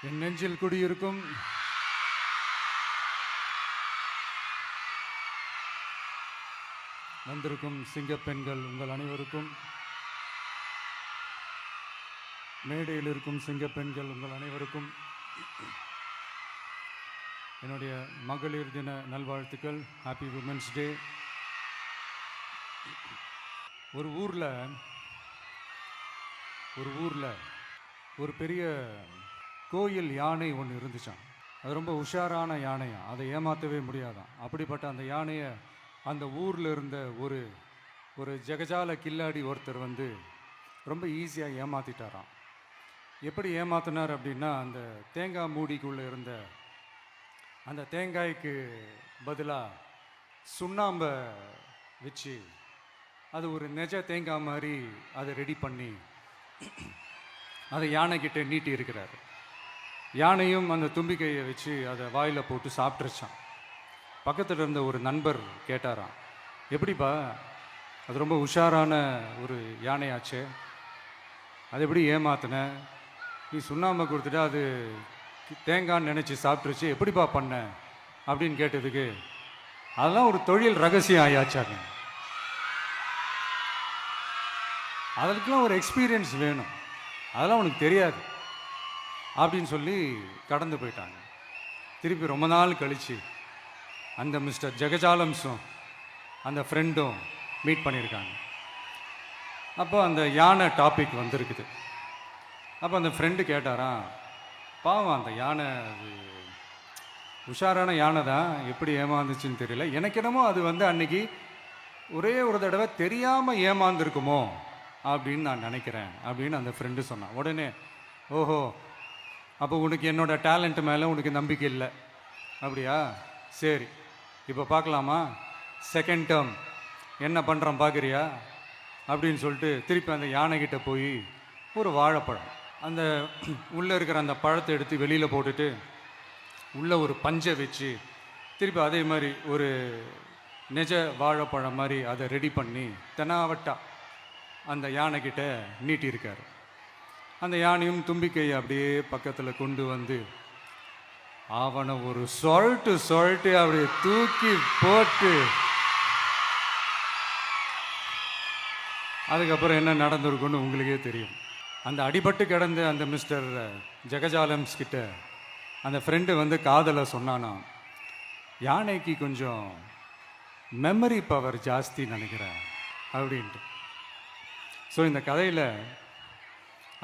என் நெஞ்சில் குடியிருக்கும் வந்திருக்கும் சிங்கப்பெண்கள் உங்கள் அனைவருக்கும், மேடையில் இருக்கும் சிங்கப்பெண்கள் உங்கள் அனைவருக்கும் என்னுடைய மகளிர் தின நல்வாழ்த்துக்கள். Happy women's day. ஒரு ஊரில் ஒரு பெரிய கோயில் யானை ஒன்று இருந்துச்சான். அது ரொம்ப உஷாரான யானையாம், அதை ஏமாற்றவே முடியாதான். அப்படிப்பட்ட அந்த யானையை அந்த ஊரில் இருந்த ஒரு ஜெகஜால கில்லாடி ஒருத்தர் வந்து ரொம்ப ஈஸியாக ஏமாற்றிட்டாராம். எப்படி ஏமாத்தினார் அப்படின்னா, அந்த தேங்காய் மூடிக்குள்ளே இருந்த அந்த தேங்காய்க்கு பதிலாக சுண்ணாம்பை வச்சு அது ஒரு நெஜ தேங்காய் மாதிரி அதை ரெடி பண்ணி அதை யானைக்கிட்ட நீட்டி இருக்கிறார். யானையும் அந்த தும்பிக்கையை வச்சு அதை வாயில் போட்டு சாப்பிட்ருச்சான். பக்கத்தில் இருந்த ஒரு நண்பர் கேட்டாராம், எப்படிப்பா, அது ரொம்ப உஷாரான ஒரு யானையாச்சே, அது எப்படி ஏமாத்தின? நீ சுண்ணாம்பை கொடுத்துட்டு அது தேங்காய்ன்னு நினச்சி சாப்பிட்ருச்சு, எப்படிப்பா பண்ண அப்படின்னு கேட்டதுக்கு, அதெல்லாம் ஒரு தொழில் ரகசியம் ஆயாச்சாங்க, அதற்கெல்லாம் ஒரு எக்ஸ்பீரியன்ஸ் வேணும், அதெல்லாம் உனக்கு தெரியாது அப்படின்னு சொல்லி கடந்து போயிட்டாங்க. திருப்பி ரொம்ப நாள் கழித்து அந்த மிஸ்டர் ஜெகஜாலம்ஸும் அந்த ஃப்ரெண்டும் மீட் பண்ணியிருக்காங்க. அப்போ அந்த யானை டாபிக் வந்திருக்குது. அப்போ அந்த ஃப்ரெண்டு கேட்டாராம், பாவம் அந்த யானை அது உஷாரான யானை தான், எப்படி ஏமாந்துச்சுன்னு தெரியல, எனக்கு என்னமோ அது வந்து அன்னைக்கு ஒரே ஒரு தடவை தெரியாமல் ஏமாந்துருக்குமோ அப்படின்னு நான் நினைக்கிறேன் அப்படின்னு அந்த ஃப்ரெண்டு சொன்னான். உடனே, ஓஹோ, அப்போ உனக்கு என்னோட டேலண்ட் மேலே உனக்கு நம்பிக்கை இல்லை அப்படியா? சரி, இப்போ பார்க்கலாமா, செகண்ட் டேர்ம் என்ன பண்ணுறோம் பார்க்குறியா அப்படின்னு சொல்லிட்டு திருப்பி அந்த யானைக்கிட்ட போய் ஒரு வாழைப்பழம், அந்த உள்ளே இருக்கிற அந்த பழத்தை எடுத்து வெளியில் போட்டுட்டு உள்ளே ஒரு பஞ்சை வச்சு திருப்பி அதே மாதிரி ஒரு நெஜ வாழைப்பழம் மாதிரி அதை ரெடி பண்ணி தெனாவட்டா அந்த யானைக்கிட்ட நீட்டியிருக்காரு. அந்த யானையும் தும்பிக்கையை அப்படியே பக்கத்தில் கொண்டு வந்து அவனை ஒரு சொல்லிட்டு அப்படியே தூக்கி போட்டு, அதுக்கப்புறம் என்ன நடந்திருக்குன்னு உங்களுக்கே தெரியும். அந்த அடிபட்டு கிடந்த அந்த மிஸ்டர் ஜெகஜாலம்ஸ் கிட்ட அந்த ஃப்ரெண்டு வந்து காதலை சொன்னானா, யானைக்கு கொஞ்சம் மெமரி பவர் ஜாஸ்தி நினைக்கிறேன் அப்படின்ட்டு. ஸோ இந்த கதையில்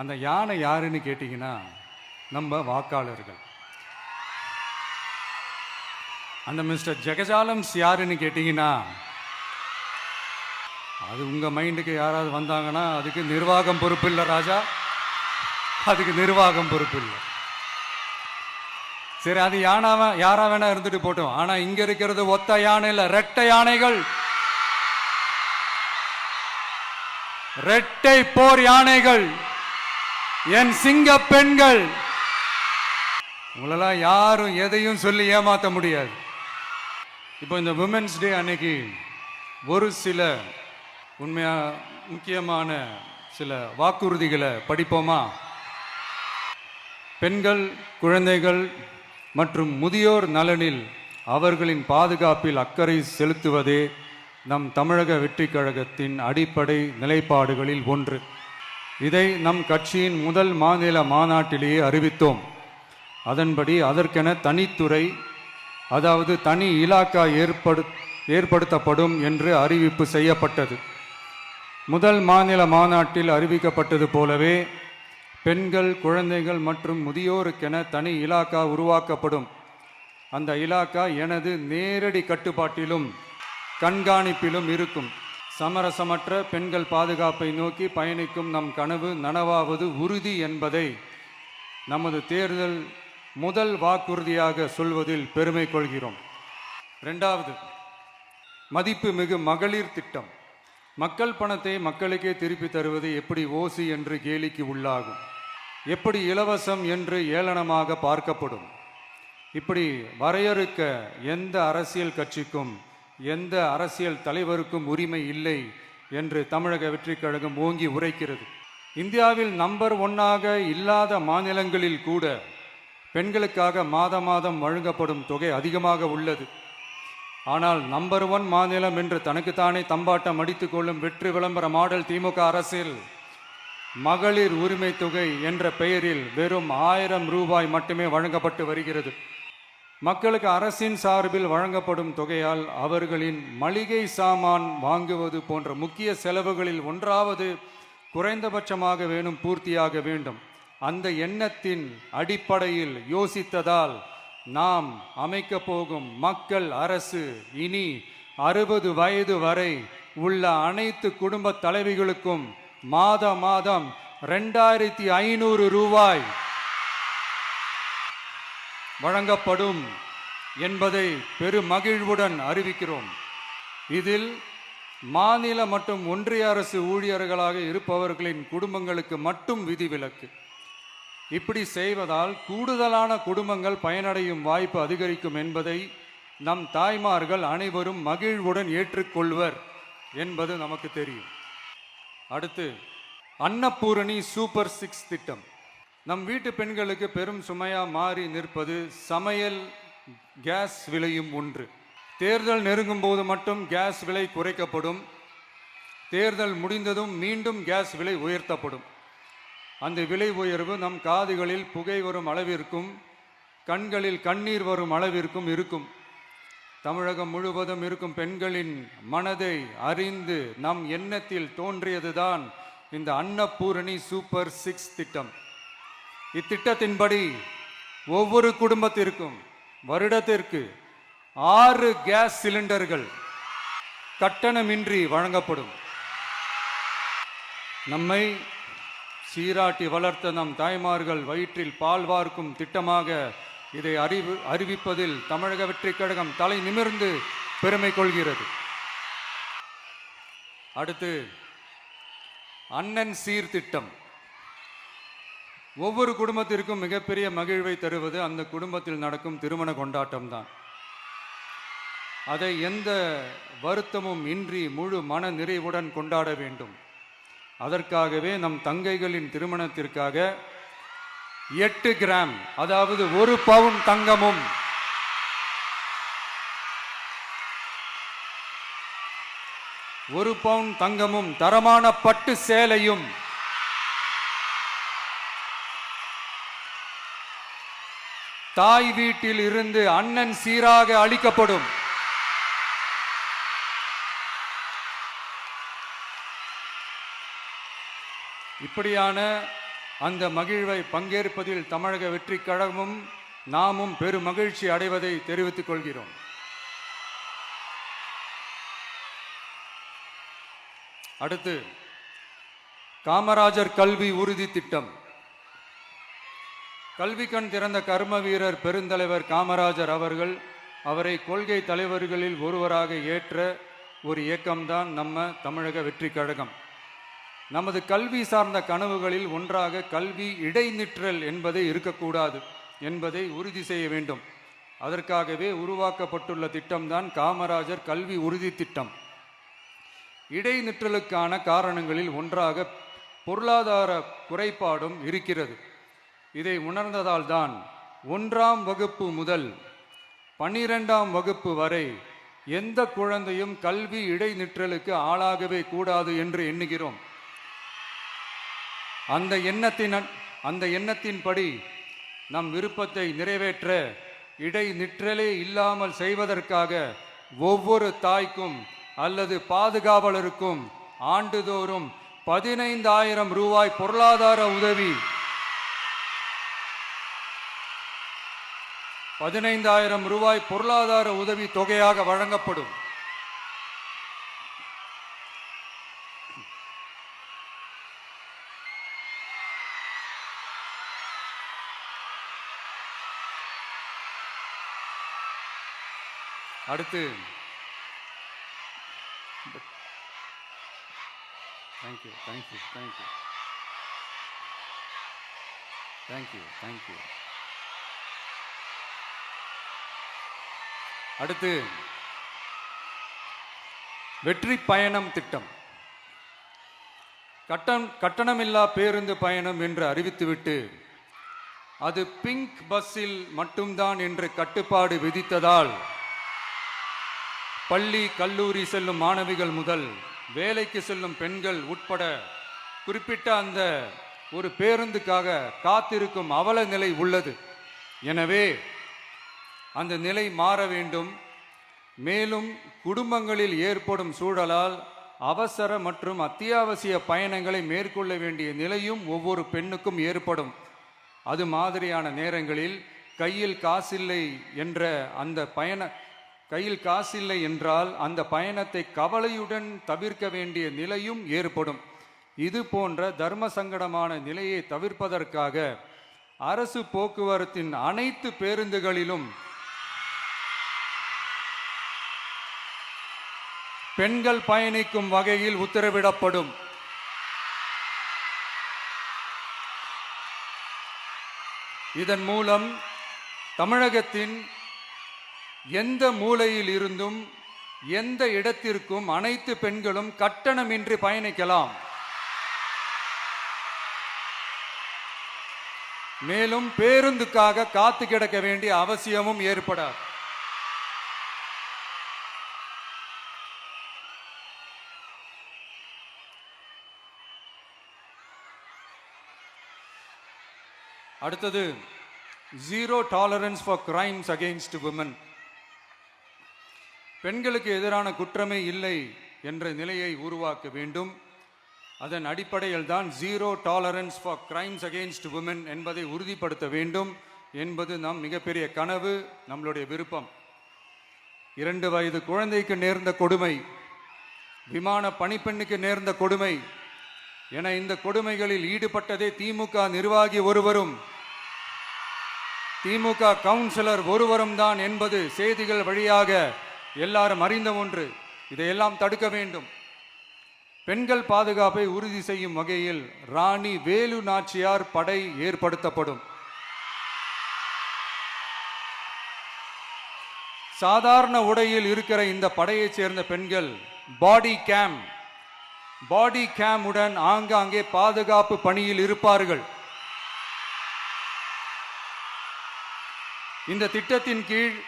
அந்த யானை யாருன்னு கேட்டிங்கன்னா, நம்ம வாக்காளர்கள். அந்த மிஸ்டர் ஜெகஜாலம்ஸ் யாருன்னு கேட்டிங்கன்னா, அது உங்கள் மைண்டுக்கு யாராவது வந்தாங்கன்னா அதுக்கு நிர்வாகம் பொறுப்பு இல்லை ராஜா, அதுக்கு நிர்வாகம் பொறுப்பு இல்லை. சரி, அது யாரா வேணா இருந்துட்டு போட்டோம். ஆனால் இங்கே இருக்கிறது ஒத்த யானை இல்லை, ரெட்டை யானைகள், ரெட்டை போர் யானைகள், என் சிங்க பெண்கள். உங்களெல்லாம் யாரும் எதையும் சொல்லி ஏமாற்ற முடியாது. இப்போ இந்த விமென்ஸ் டே அன்னைக்கு ஒரு சில உண்மையா முக்கியமான சில வாக்குறுதிகளை படிப்போமா? பெண்கள், குழந்தைகள் மற்றும் முதியோர் நலனில் அவர்களின் பாதுகாப்பில் அக்கறை செலுத்துவதே நம் தமிழக வெற்றிக் கழகத்தின் அடிப்படை நிலைப்பாடுகளில் ஒன்று. இதை நம் கட்சியின் முதல் மாநில மாநாட்டிலேயே அறிவித்தோம். அதன்படி அதற்கென தனித்துறை, அதாவது தனி இலாக்கா ஏற்படுத்தப்படும் என்று அறிவிப்பு செய்யப்பட்டது. முதல் மாநில மாநாட்டில் அறிவிக்கப்பட்டது போலவே பெண்கள், குழந்தைகள் மற்றும் முதியோருக்கென தனி இலாக்கா உருவாக்கப்படும். அந்த இலாக்கா எனது நேரடி கட்டுப்பாட்டிலும் கண்காணிப்பிலும் இருக்கும். சமரசமற்ற பெண்கள் பாதுகாப்பை நோக்கி பயணிக்கும் நம் கனவு நனவாவது உறுதி என்பதை நமது தேர்தல் முதல் வாக்குறுதியாக சொல்வதில் பெருமை கொள்கிறோம். இரண்டாவது, மதிப்பு மிகு மகளிர் திட்டம். மக்கள் பணத்தை மக்களுக்கே திருப்பி தருவது எப்படி ஓசி என்று கேலிக்கு உள்ளாகும், எப்படி இலவசம் என்று ஏளனமாக பார்க்கப்படும். இப்படி வரையறுக்க எந்த அரசியல் கட்சிக்கும் எந்த அரசியல் தலைவருக்கும் உரிமை இல்லை என்று தமிழக வெற்றிக் கழகம் ஓங்கி உரைக்கிறது. இந்தியாவில் நம்பர் 1 இல்லாத மாநிலங்களில் கூட பெண்களுக்காக மாதம் மாதம் வழங்கப்படும் தொகை அதிகமாக உள்ளது. ஆனால் நம்பர் 1 மாநிலம் என்று தனக்குத்தானே தம்பாட்டம் அடித்துக் கொள்ளும் வெற்றி விளம்பர மாடல் திமுக அரசில் மகளிர் உரிமை தொகை என்ற பெயரில் வெறும் 1000 ரூபாய் மட்டுமே வழங்கப்பட்டு வருகிறது. மக்களுக்கு அரசின் சார்பில் வழங்கப்படும் தொகையால் அவர்களின் மளிகை சாமான் வாங்குவது போன்ற முக்கிய செலவுகளில் ஒன்றாவது குறைந்தபட்சமாக பூர்த்தியாக வேண்டும். அந்த எண்ணத்தின் அடிப்படையில் யோசித்ததால் நாம் அமைக்க போகும் மக்கள் அரசு இனி 60 வயது வரை உள்ள அனைத்து குடும்ப தலைவிகளுக்கும் மாதம் 2500 ரூபாய் வழங்கப்படும் என்பதை பெருமகிழ்வுடன் அறிவிக்கிறோம். இதில் மாநில மற்றும் ஒன்றிய அரசு ஊழியர்களாக இருப்பவர்களின் குடும்பங்களுக்கு மட்டும் விதிவிலக்கு. இப்படி செய்வதால் கூடுதலான குடும்பங்கள் பயனடையும் வாய்ப்பு அதிகரிக்கும் என்பதை நம் தாய்மார்கள் அனைவரும் மகிழ்வுடன் ஏற்றுக்கொள்வர் என்பது நமக்கு தெரியும். அடுத்து, அன்னபூரணி சூப்பர் 6 திட்டம். நம் வீட்டு பெண்களுக்கு பெரும் சுமையா மாறி நிற்பது சமையல் கேஸ் விலையும் ஒன்று. தேர்தல் நெருங்கும் போது மட்டும் கேஸ் விலை குறைக்கப்படும். தேர்தல் முடிந்ததும் மீண்டும் கேஸ் விலை உயர்த்தப்படும். அந்த விலை உயர்வு நம் காதுகளில் புகை வரும் அளவிற்கும் கண்களில் கண்ணீர் வரும் அளவிற்கும் இருக்கும். தமிழகம் முழுவதும் இருக்கும் பெண்களின் மனதை அறிந்து நம் எண்ணத்தில் தோன்றியதுதான் இந்த அன்னபூரணி சூப்பர் 6 திட்டம். இத்திட்டத்தின்படி ஒவ்வொரு குடும்பத்திற்கும் வருடத்திற்கு 6 கேஸ் சிலிண்டர்கள் கட்டணமின்றி வழங்கப்படும். நம்மை சீராட்டி வளர்த்த நம் தாய்மார்கள் வயிற்றில் பால் வார்க்கும் திட்டமாக இதை அறிவிப்பதில் தமிழக வெற்றிக் கழகம் தலை நிமிர்ந்து பெருமை கொள்கிறது. அடுத்து, அண்ணன் சீர்திட்டம். ஒவ்வொரு குடும்பத்திற்கும் மிகப்பெரிய மகிழ்வை தருவது அந்த குடும்பத்தில் நடக்கும் திருமண கொண்டாட்டம்தான். அதை எந்த வருத்தமும் இன்றி முழு மன நிறைவுடன் கொண்டாட வேண்டும். அதற்காகவே நம் தங்கைகளின் திருமணத்திற்காக 8 கிராம், அதாவது 1 பவுன் தங்கமும் 1 பவுன் தங்கமும் தரமான பட்டு சேலையும் தாய் வீட்டில் இருந்து அண்ணன் சீராக அளிக்கப்படும். இப்படியான அந்த மகிழ்வை பங்கேற்பதில் தமிழக வெற்றிக் கழகமும் நாமும் பெரும் மகிழ்ச்சி அடைவதை தெரிவித்துக் கொள்கிறோம். அடுத்து, காமராஜர் கல்வி உறுதி திட்டம். கல்வி கண் திறந்த கர்ம வீரர் பெருந்தலைவர் காமராஜர் அவரை கொள்கை தலைவர்களில் ஒருவராக ஏற்ற ஒரு இயக்கம்தான் நம்ம தமிழக வெற்றிக் கழகம். நமது கல்வி சார்ந்த கனவுகளில் ஒன்றாக கல்வி இடைநிற்றல் என்பதை இருக்கக்கூடாது என்பதை உறுதி செய்ய வேண்டும். அதற்காகவே உருவாக்கப்பட்டுள்ள திட்டம்தான் காமராஜர் கல்வி உறுதி திட்டம். இடைநிற்றலுக்கான காரணங்களில் ஒன்றாக பொருளாதார குறைபாடும் இருக்கிறது. இதை உணர்ந்ததால் தான் 1ஆம் வகுப்பு முதல் 12ஆம் வகுப்பு வரை எந்த குழந்தையும் கல்வி இடைநிற்றலுக்கு ஆளாகவே கூடாது என்று எண்ணுகிறோம். அந்த எண்ணத்தின்படி நம் விருப்பத்தை நிறைவேற்ற இடைநிற்றலே இல்லாமல் செய்வதற்காக ஒவ்வொரு தாய்க்கும் அல்லது பாதுகாவலருக்கும் ஆண்டுதோறும் 15,000 ரூபாய் பொருளாதார உதவி 15,000 ரூபாய் பொருளாதார உதவி தொகையாக வழங்கப்படும். அடுத்து, தேங்க்யூ. அடுத்து, வெற்றி பயணம் திட்டம். கட்டணமில்லா பேருந்து பயணம் என்று அறிவித்துவிட்டு அது பிங்க் பஸ்ஸில் மட்டும்தான் என்று கட்டுப்பாடு விதித்ததால் பள்ளி கல்லூரி செல்லும் மாணவிகள் முதல் வேலைக்கு செல்லும் பெண்கள் உட்பட குறிப்பிட்ட அந்த ஒரு பேருந்துக்காக காத்திருக்கும் அவல நிலை உள்ளது. எனவே அந்த நிலை மாற வேண்டும். மேலும் குடும்பங்களில் ஏற்படும் சூழலால் அவசர மற்றும் அத்தியாவசிய பயணங்களை மேற்கொள்ள வேண்டிய நிலையும் ஒவ்வொரு பெண்ணுக்கும் ஏற்படும். அது மாதிரியான நேரங்களில் கையில் காசில்லை என்றால் அந்த பயணத்தை கவலையுடன் தவிர்க்க வேண்டிய நிலையும் ஏற்படும். இது போன்ற தர்ம சங்கடமான நிலையை தவிர்ப்பதற்காக அரசு போக்குவரத்தின் அனைத்து பேருந்துகளிலும் பெண்கள் பயணிக்கும் வகையில் உத்தரவிடப்படும். இதன் மூலம் தமிழகத்தின் எந்த மூலையில் இருந்தும் எந்த இடத்திற்கும் அனைத்து பெண்களும் கட்டணமின்றி பயணிக்கலாம். மேலும் பேருந்துக்காக காத்து கிடக்க வேண்டிய அவசியமும் ஏற்படாது. அடுத்தது, zero tolerance for crimes against women. பெண்களுக்கு எதிரான குற்றமே இல்லை என்ற நிலையை உருவாக்க வேண்டும். அதன் அடிப்படையில் தான் zero tolerance for crimes against women என்பதை உறுதிப்படுத்த வேண்டும் என்பது நம் மிகப்பெரிய கனவு, நம்மளுடைய விருப்பம். 2 வயது குழந்தைக்கு நேர்ந்த கொடுமை, விமான பணிப்பெண்ணுக்கு நேர்ந்த கொடுமை என இந்த கொடுமைகளில் ஈடுபட்டதே திமுக நிர்வாகி ஒருவரும் திமுக கவுன்சிலர் ஒருவரும் தான் என்பது செய்திகள் வழியாக எல்லாரும் அறிந்த ஒன்று. இதையெல்லாம் தடுக்க வேண்டும். பெண்கள் பாதுகாப்பை உறுதி செய்யும் வகையில் ராணி வேலு நாச்சியார் படை ஏற்படுத்தப்படும். சாதாரண உடையில் இருக்கிற இந்த படையைச் சேர்ந்த பெண்கள் பாடி கேம் உடன் ஆங்காங்கே பாதுகாப்பு பணியில் இருப்பார்கள். இந்த திட்டத்தின் கீழ்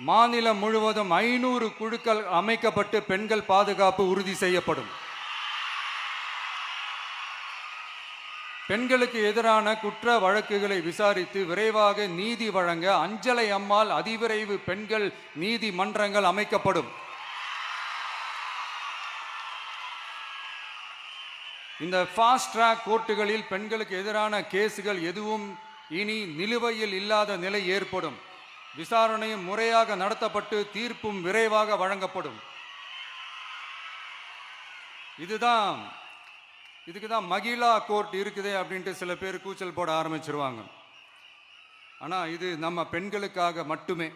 மாநிலம் முழுவதும் 500 குழுக்கள் அமைக்கப்பட்டு பெண்கள் பாதுகாப்பு உறுதி செய்யப்படும். பெண்களுக்கு எதிரான குற்ற வழக்குகளை விசாரித்து விரைவாக நீதி வழங்க அஞ்சலை அம்மாள் அதிவிரைவு பெண்கள் நீதிமன்றங்கள் அமைக்கப்படும். இந்த ஃபாஸ்ட் ட்ராக் கோர்ட்டுகளில் பெண்களுக்கு எதிரான கேசுகள் எதுவும் இனி நிலுவையில் இல்லாத நிலை ஏற்படும். விசாரணையும் முறையாக நடத்தப்பட்டு தீர்ப்பும் விரைவாக வழங்கப்படும். இதுக்கு தான் மகிழா கோர்ட் இருக்குதே அப்படின்ட்டு சில பேர் கூச்சல் போட ஆரம்பிச்சிருவாங்க. ஆனால் இது நம்ம பெண்களுக்காக மட்டுமே.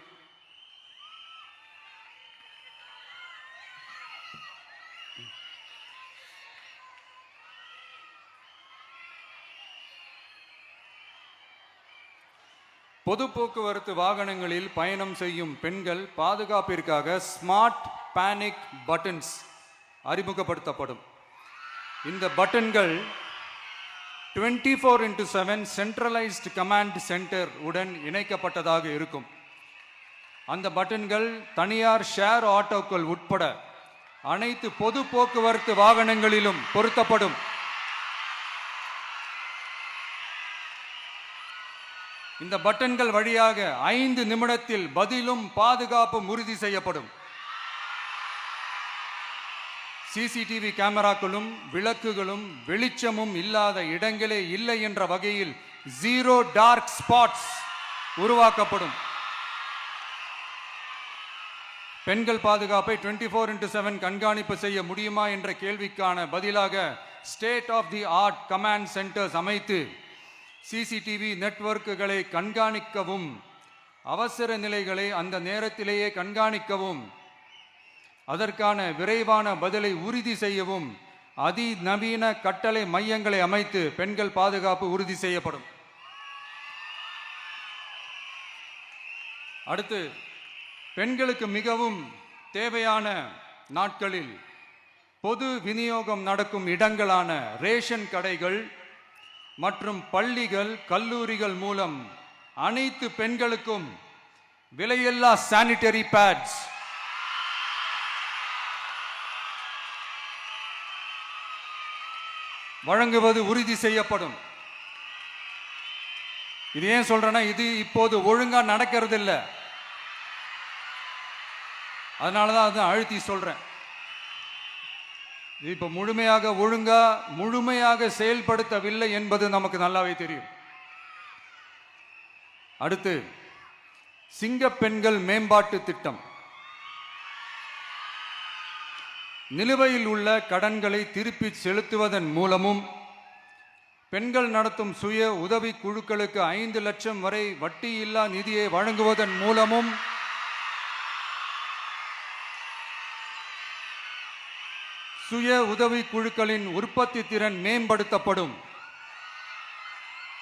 பொது போக்குவரத்து வாகனங்களில் பயணம் செய்யும் பெண்கள் பாதுகாப்பிற்காக ஸ்மார்ட் பேனிக் பட்டன்ஸ் அறிமுகப்படுத்தப்படும். இந்த பட்டன்கள் 24/7 சென்ட்ரலைஸ்டு கமாண்ட் சென்டர் உடன் இணைக்கப்பட்டதாக இருக்கும். அந்த பட்டன்கள் தனியார் ஷேர் ஆட்டோக்கள் உட்பட அனைத்து பொது போக்குவரத்து வாகனங்களிலும் பொருத்தப்படும். இந்த பட்டன்கள் வழியாக 5 நிமிடத்தில் பதிலும் பாதுகாப்பும் உறுதி செய்யப்படும். சிசிடிவி கேமராக்களும் விளக்குகளும் வெளிச்சமும் இல்லாத இடங்களே இல்லை என்ற வகையில் ஜீரோ டார்க் ஸ்பாட்ஸ் உருவாக்கப்படும். பெண்கள் பாதுகாப்பை 24/7 கண்காணிப்பு செய்ய முடியுமா என்ற கேள்விக்கான பதிலாக state of the art command centers அமைத்து சிசிடிவி நெட்வொர்க்குகளை கண்காணிக்கவும் அவசர நிலைகளை அந்த நேரத்திலேயே கண்காணிக்கவும் அதற்கான விரைவான பதிலை உறுதி செய்யவும் அதிநவீன கட்டளை மையங்களை அமைத்து பெண்கள் பாதுகாப்பு உறுதி செய்யப்படும். அடுத்து, பெண்களுக்கு மிகவும் தேவையான நாட்களில் பொது விநியோகம் நடக்கும் இடங்களான ரேஷன் கடைகள், மற்றும் பள்ளிகள், கல்லூரிகள் மூலம் அனைத்து பெண்களுக்கும் விலையில்லா சானிட்டரி பேட்ஸ் வழங்குவது உறுதி செய்யப்படும். இது ஏன் சொல்றேன்னா, இது இப்போது ஒழுங்கா நடக்கிறது இல்லை. அதனாலதான் அதை அழுத்தி சொல்றேன். இது இப்ப முழுமையாக செயல்படுத்தவில்லை என்பது நமக்கு நல்லாவே தெரியும். அடுத்து சிங்க பெண்கள் மேம்பாட்டு திட்டம். நிலுவையில் உள்ள கடன்களை திருப்பி செலுத்துவதன் மூலமும் பெண்கள் நடத்தும் சுய உதவி குழுக்களுக்கு 5 லட்சம் வரை வட்டியில்லா நிதியை வழங்குவதன் மூலமும் சுய உதவி குழுக்களின் உற்பத்தி திறன் மேம்படுத்தப்படும்.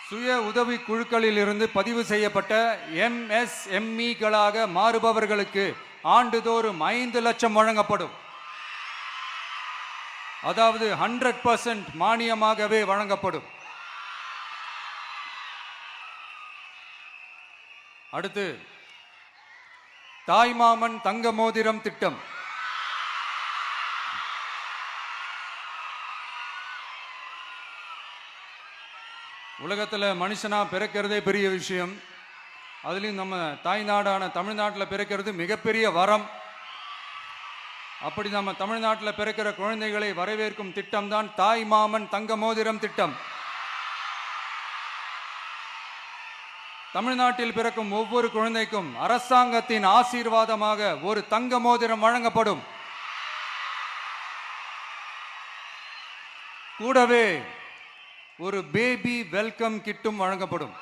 சுய உதவி குழுக்களில் இருந்து பதிவு செய்யப்பட்ட MSMEகளாக மாறுபவர்களுக்கு ஆண்டுதோறும் 5 லட்சம் வழங்கப்படும். அதாவது 100% மானியமாகவே வழங்கப்படும். அடுத்து தாய்மாமன் தங்க மோதிரம் திட்டம். உலகத்தில் மனுஷனா பிறக்கிறதே பெரிய விஷயம். அதுலேயும் நம்ம தாய்நாடான தமிழ்நாட்டில் பிறக்கிறது மிகப்பெரிய வரம். அப்படி நம்ம தமிழ்நாட்டில் பிறக்கிற குழந்தைகளை வரவேற்கும் திட்டம் தான் தாய் மாமன் தங்க மோதிரம் திட்டம். தமிழ்நாட்டில் பிறக்கும் ஒவ்வொரு குழந்தைக்கும் அரசாங்கத்தின் ஆசீர்வாதமாக ஒரு தங்க மோதிரம் வழங்கப்படும். கூடவே ஒரு பேபி வெல்கம் கிட்டும் வழங்கப்படும்.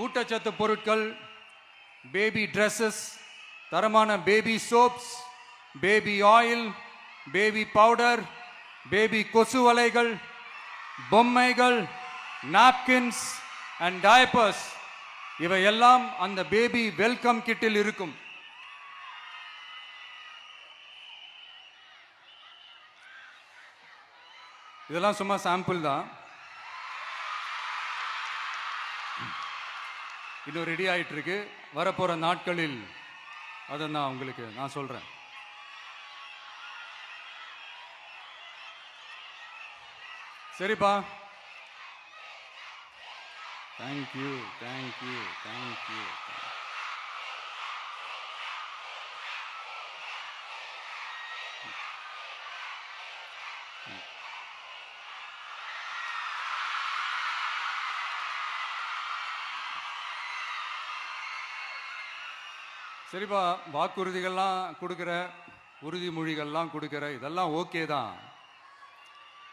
ஊட்டச்சத்து பொருட்கள், பேபி ட்ரெஸ்ஸஸ், தரமான baby soaps, baby oil, baby powder, baby கொசு வலைகள், பொம்மைகள், நாப்கின்ஸ் அண்ட் டயப்பர்ஸ் இவையெல்லாம் அந்த பேபி வெல்கம் கிட்டில் இருக்கும். இதெல்லாம் சும்மா சாம்பிள் தான். இன்னும் ரெடி ஆயிட்டு இருக்கு. வரப்போற நாட்களில் அதை நான் சொல்றேன். சரிப்பா, தேங்க்யூ தேங்க்யூ தேங்க்யூ. சரிப்பா, வாக்குறுதிகள்லாம் கொடுக்குற, உறுதிமொழிகள்லாம் கொடுக்குற, இதெல்லாம் ஓகே தான்.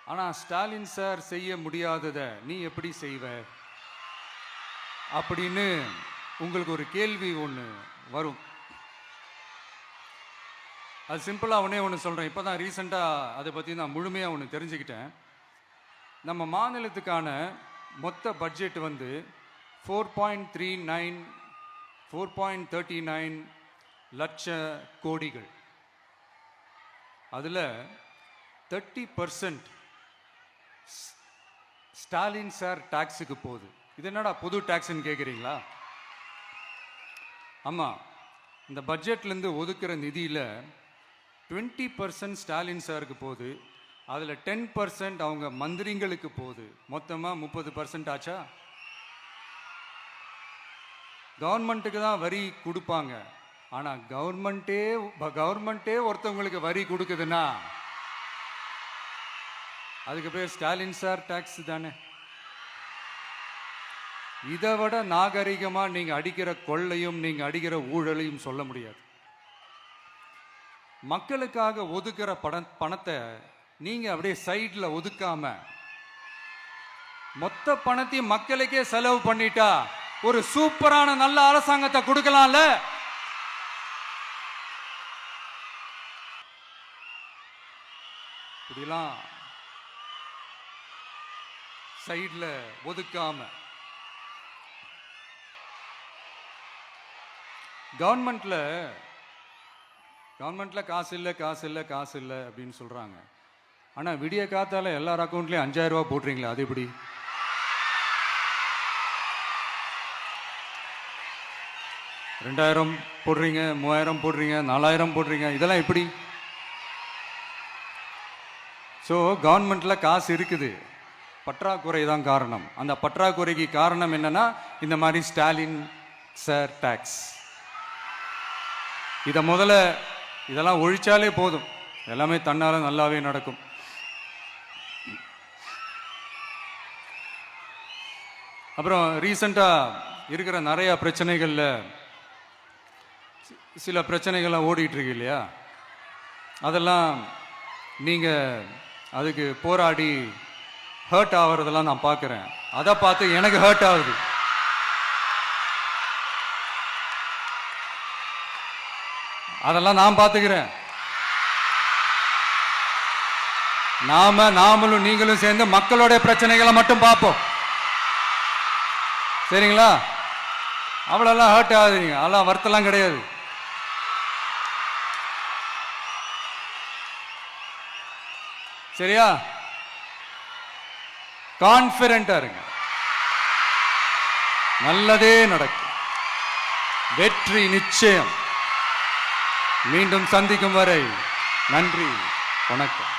ஆனால் ஸ்டாலின் சார் செய்ய முடியாததை நீ எப்படி செய்வ அப்படின்னு உங்களுக்கு ஒரு கேள்வி ஒன்று வரும். அது சிம்பிளாக ஒன்று சொல்கிறேன். இப்போ தான் ரீசெண்டாக அதை பற்றி நான் முழுமையாக ஒன்று தெரிஞ்சுக்கிட்டேன். நம்ம மாநிலத்துக்கான மொத்த பட்ஜெட் வந்து 4.39 லட்ச கோடிகள். அதில் 30% ஸ்டாலின் சார் டாக்ஸுக்கு போகுது. இது என்னடா புது டாக்ஸ்ன்னு கேட்குறீங்களா? ஆமாம், இந்த பட்ஜெட்லேருந்து ஒதுக்குற நிதியில் 20% ஸ்டாலின் சாருக்கு போகுது. அதில் 10% அவங்க மந்திரிங்களுக்கு போகுது. மொத்தமாக 30% ஆச்சா? கவர்மெண்ட்டுக்கு தான் வரி கொடுப்பாங்க. ஆனால் கவர்மெண்ட்டே ஒருத்தவங்களுக்கு வரி கொடுக்குதுன்னா அதுக்கு பேர் ஸ்டாலின் சார் டாக்ஸ் தானே. இதை விட நாகரிகமாக நீங்கள் அடிக்கிற கொள்ளையும் நீங்கள் அடிக்கிற ஊழலையும் சொல்ல முடியாது. மக்களுக்காக ஒதுக்குற பணத்தை நீங்கள் அப்படியே சைடில் ஒதுக்காம மொத்த பணத்தையும் மக்களுக்கே செலவு பண்ணிட்டா ஒரு சூப்பரான நல்ல அரசாங்கத்தை கொடுக்கலாம்ல. இப்படிலாம் சைடில் ஒதுக்காம கவர்மெண்ட்ல காசு இல்லை அப்படின்னு சொல்றாங்க. ஆனால் விடிய காத்தால எல்லார் அக்கௌண்ட்லேயும் 5000 ரூபா போடுறீங்களா, அது எப்படி? ரெண்டாயிரம் போடுறீங்க, 3000 போடுறீங்க, 4000 போடுறீங்க, இதெல்லாம் எப்படி? ஸோ கவர்மெண்ட்டில் காசு இருக்குது, பற்றாக்குறை தான் காரணம். அந்த பற்றாக்குறைக்கு காரணம் என்னன்னா இந்த மாதிரி ஸ்டாலின் சார் டாக்ஸ். இதை முதல்ல இதெல்லாம் ஒழிச்சாலே போதும், எல்லாமே தன்னால நல்லாவே நடக்கும். அப்புறம் ரீசண்டாக இருக்கிற நிறைய பிரச்சனைகளில் சில பிரச்சனைகள்லாம் ஓடிட்டு இருக்கு இல்லையா, அதெல்லாம் நீங்கள் அதுக்கு போராடி ஹர்ட் ஆகிறதெல்லாம் நான் பார்க்குறேன். அதை பார்த்து எனக்கு ஹர்ட் ஆகுது. அதெல்லாம் நான் பார்த்துக்கிறேன். நாமளும் நீங்களும் சேர்ந்து மக்களுடைய பிரச்சனைகளை மட்டும் பார்ப்போம், சரிங்களா? அவ்வளோலாம் ஹர்ட் ஆகுதுங்க, அதெல்லாம் வருத்தலாம் கிடையாது. சரியா? கான்ஃபிடென்ட்டா இருங்க, நல்லதே நடக்கும், வெற்றி நிச்சயம். மீண்டும் சந்திக்கும் வரை நன்றி, வணக்கம்.